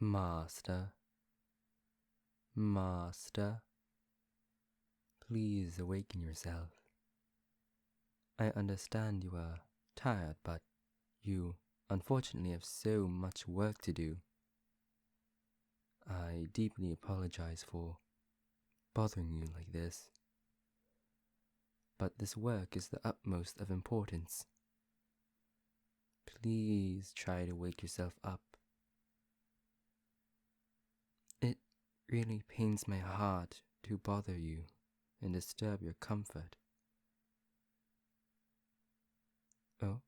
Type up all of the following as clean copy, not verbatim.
Master, Master, please awaken yourself. I understand you are tired, but you unfortunately have so much work to do. I deeply apologize for bothering you like this, but this work is the utmost of importance. Please try to wake yourself up. It really pains my heart to bother you and disturb your comfort. Oh,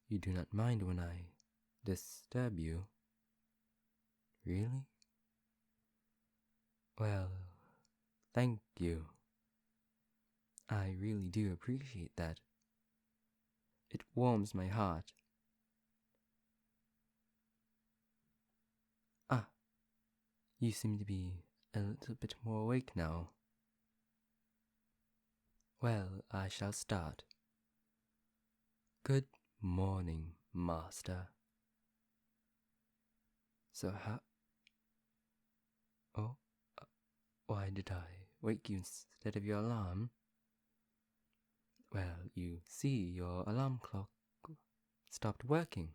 you do not mind when I disturb you? Really? Well, thank you. I really do appreciate that. It warms my heart. Ah, you seem to be a little bit more awake now. Well, I shall start. Good morning, Master. So Oh, why did I wake you instead of your alarm? Well, you see, your alarm clock stopped working.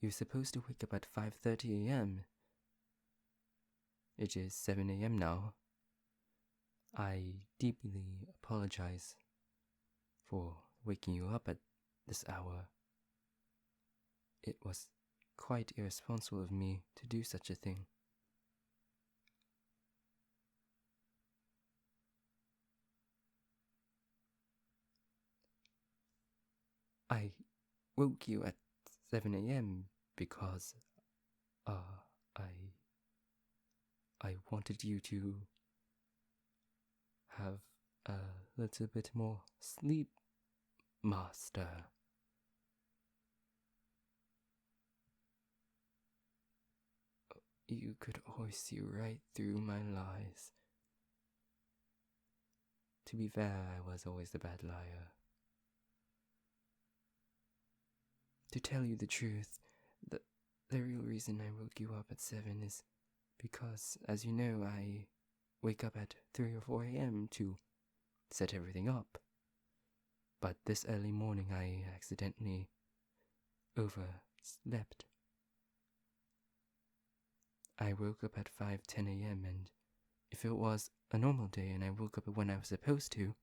You're supposed to wake up at 5:30 a.m. It is 7 a.m. now. I deeply apologize for waking you up at this hour. It was quite irresponsible of me to do such a thing. I woke you at 7 a.m. because I wanted you to have a little bit more sleep, Master. You could always see right through my lies. To be fair, I was always the bad liar. To tell you the truth, the real reason I woke you up at 7 is because, as you know, I wake up at 3 or 4 a.m. to set everything up. But this early morning I accidentally overslept. I woke up at 5:10 a.m. and if it was a normal day and I woke up when I was supposed to,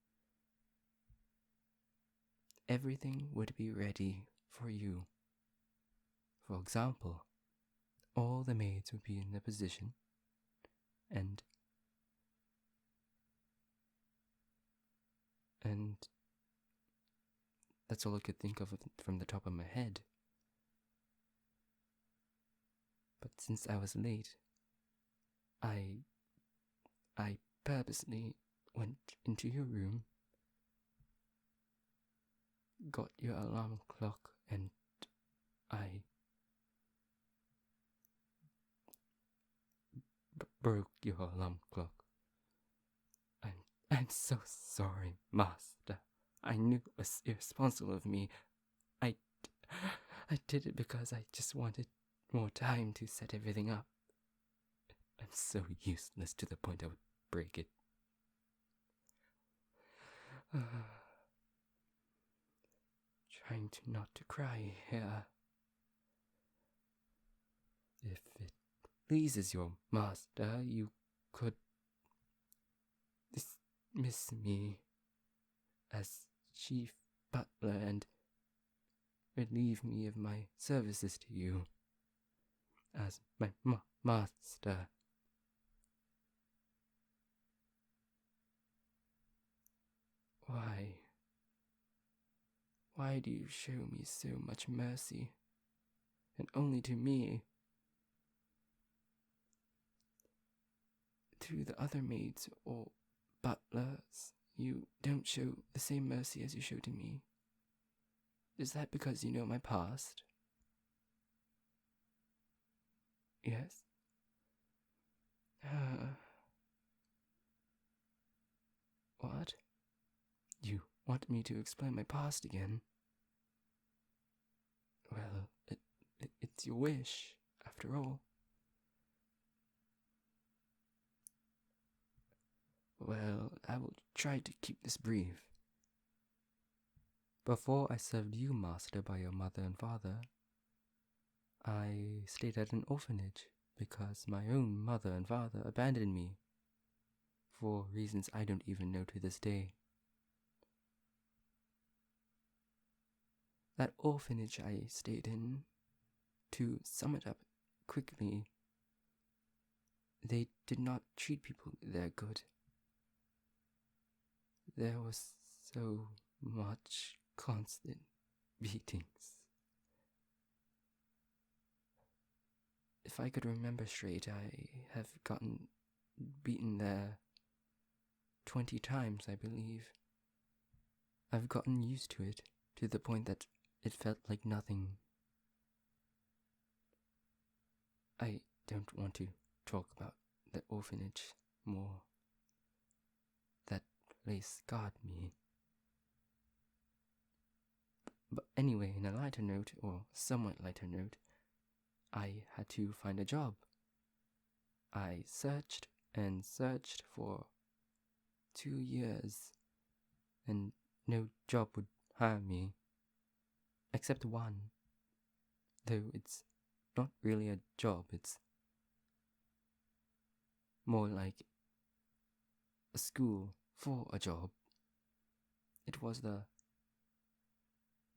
everything would be ready for you. For example, all the maids would be in their position, and that's all I could think of from the top of my head. But since I was late, I purposely went into your room, got your alarm clock, and I broke your alarm clock. I'm so sorry, Master. I knew it was irresponsible of me. I did it because I just wanted more time to set everything up. I'm so useless to the point I would break it. Trying to not to cry here. If it pleases your master, you could dismiss me as chief butler and relieve me of my services to you as my master. Why do you show me so much mercy, and only to me? To the other maids or butlers, you don't show the same mercy as you show to me. Is that because you know my past? Yes? What? You want me to explain my past again? Well, It's your wish, after all. Well, I will try to keep this brief. Before I served you, Master, by your mother and father, I stayed at an orphanage because my own mother and father abandoned me for reasons I don't even know to this day. That orphanage I stayed in, to sum it up quickly, they did not treat people there good. There was so much constant beatings. If I could remember straight, I have gotten beaten there 20 times, I believe. I've gotten used to it, to the point that it felt like nothing. I don't want to talk about the orphanage more. That place scarred me. But anyway, in a lighter note, or somewhat lighter note, I had to find a job. I searched and searched for 2 years, and no job would hire me, except one. Though it's not really a job, it's more like a school for a job. It was the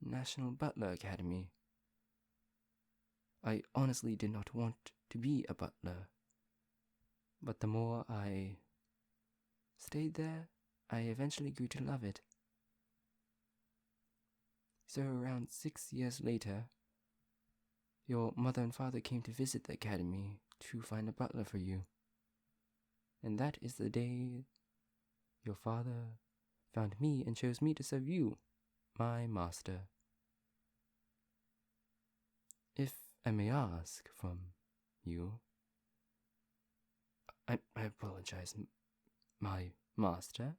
National Butler Academy. I honestly did not want to be a butler, but the more I stayed there, I eventually grew to love it. So around 6 years later, your mother and father came to visit the academy to find a butler for you. And that is the day your father found me and chose me to serve you, my master. If I may ask from you, I apologize, my master.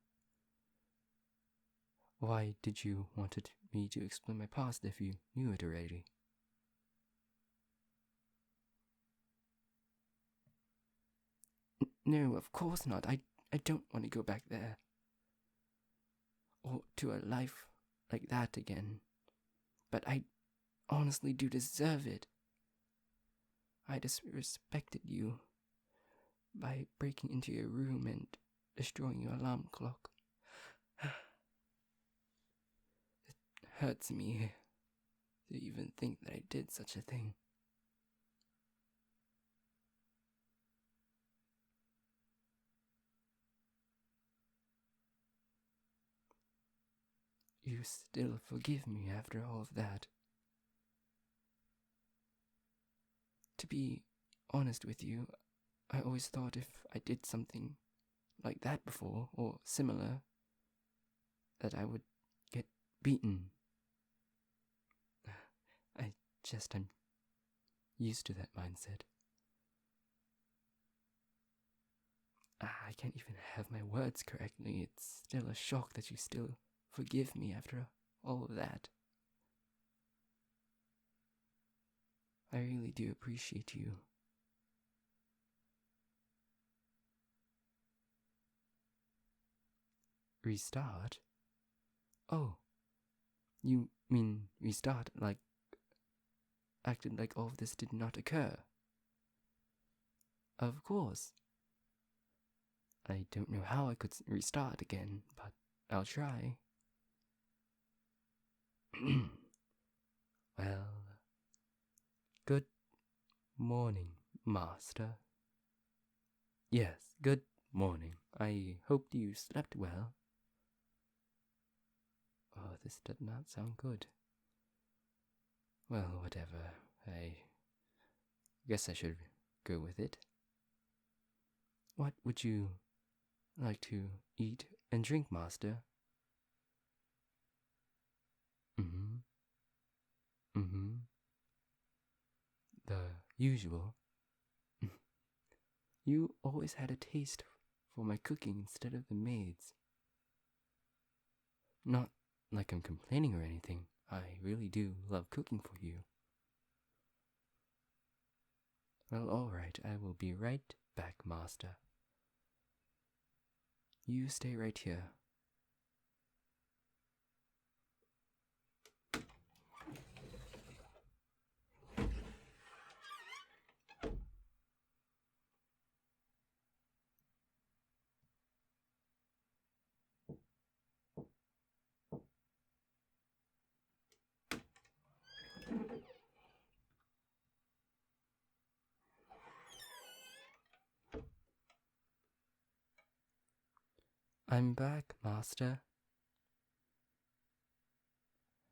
Why did you want me to explain my past if you knew it already? No, of course not. I don't want to go back there. Or to a life like that again. But I honestly do deserve it. I disrespected you by breaking into your room and destroying your alarm clock. It hurts me to even think that I did such a thing. You still forgive me after all of that? To be honest with you, I always thought if I did something like that before, or similar, that I would get beaten. I'm used to that mindset. I can't even have my words correctly. It's still a shock that you still forgive me after all of that. I really do appreciate you. Restart? Oh, you mean restart, like acted like all of this did not occur? Of course. I don't know how I could restart again, but I'll try. Well, good morning, Master. Yes, good morning. I hope you slept well. Oh, this did not sound good. Well, whatever. I guess I should go with it. What would you like to eat and drink, Master? The usual. You always had a taste for my cooking instead of the maid's. Not like I'm complaining or anything. I really do love cooking for you. Well, alright, I will be right back, Master. You stay right here. I'm back, Master.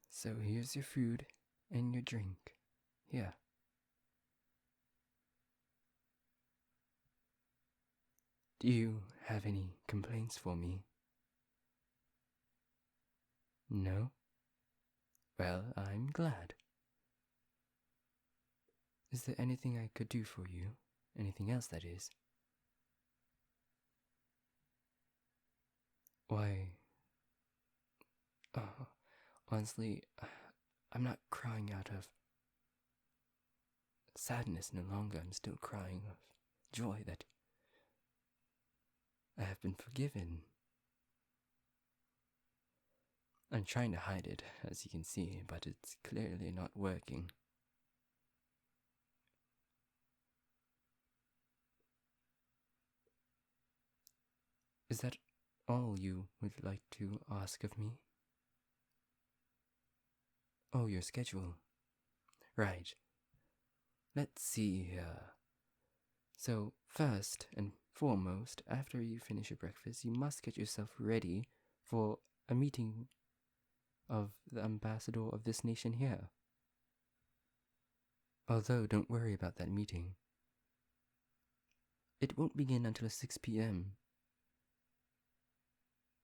So here's your food and your drink. Here. Do you have any complaints for me? No? Well, I'm glad. Is there anything I could do for you? Anything else, that is? Why? Honestly, I'm not crying out of sadness no longer. I'm still crying of joy that I have been forgiven. I'm trying to hide it, as you can see, but it's clearly not working. Is that all you would like to ask of me? Oh, your schedule. Right. Let's see here. So, first and foremost, after you finish your breakfast, you must get yourself ready for a meeting of the ambassador of this nation here. Although, don't worry about that meeting. It won't begin until 6 p.m.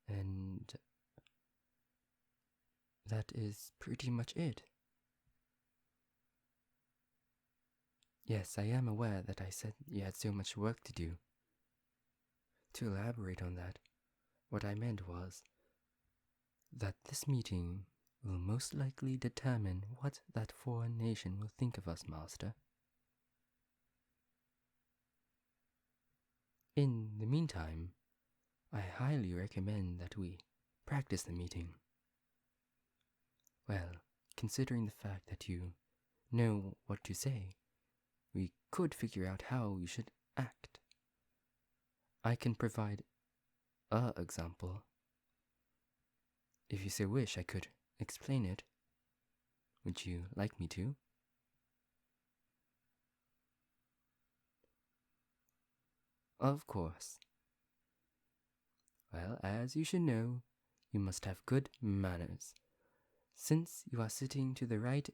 And that is pretty much it. Yes, I am aware that I said you had so much work to do. To elaborate on that, what I meant was that this meeting will most likely determine what that foreign nation will think of us, Master. In the meantime, I highly recommend that we practice the meeting. Well, considering the fact that you know what to say, we could figure out how you should act. I can provide an example. If you so wish, I could explain it. Would you like me to? Of course. Well, as you should know, you must have good manners. Since you are sitting to the right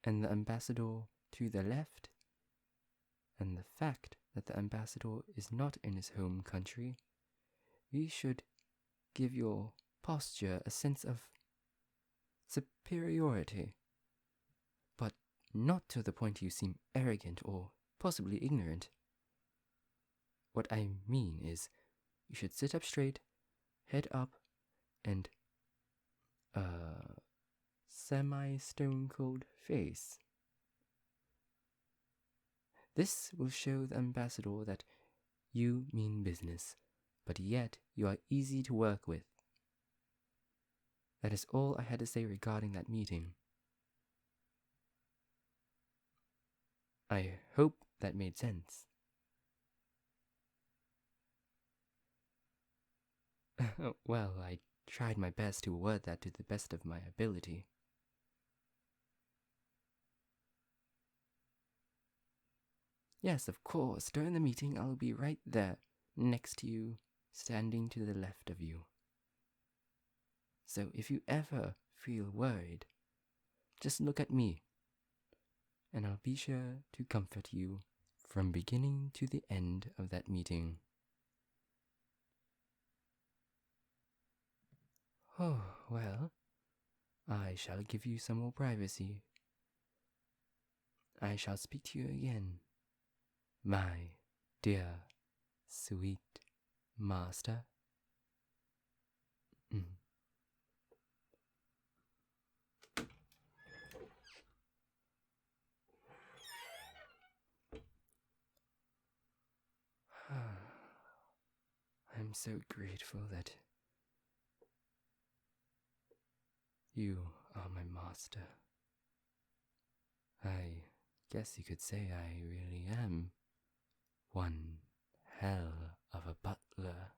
and the ambassador to the left, and the fact that the ambassador is not in his home country, we should give your posture a sense of superiority, but not to the point you seem arrogant or possibly ignorant. What I mean is, you should sit up straight, head up, and semi-stone cold face. This will show the ambassador that you mean business, but yet you are easy to work with. That is all I had to say regarding that meeting. I hope that made sense. Well, I tried my best to word that to the best of my ability. Yes, of course, during the meeting I'll be right there, next to you, standing to the left of you. So if you ever feel worried, just look at me, and I'll be sure to comfort you from beginning to the end of that meeting. Oh, well, I shall give you some more privacy. I shall speak to you again, my dear, sweet master. I'm so grateful that you are my master. I guess you could say I really am one hell of a butler.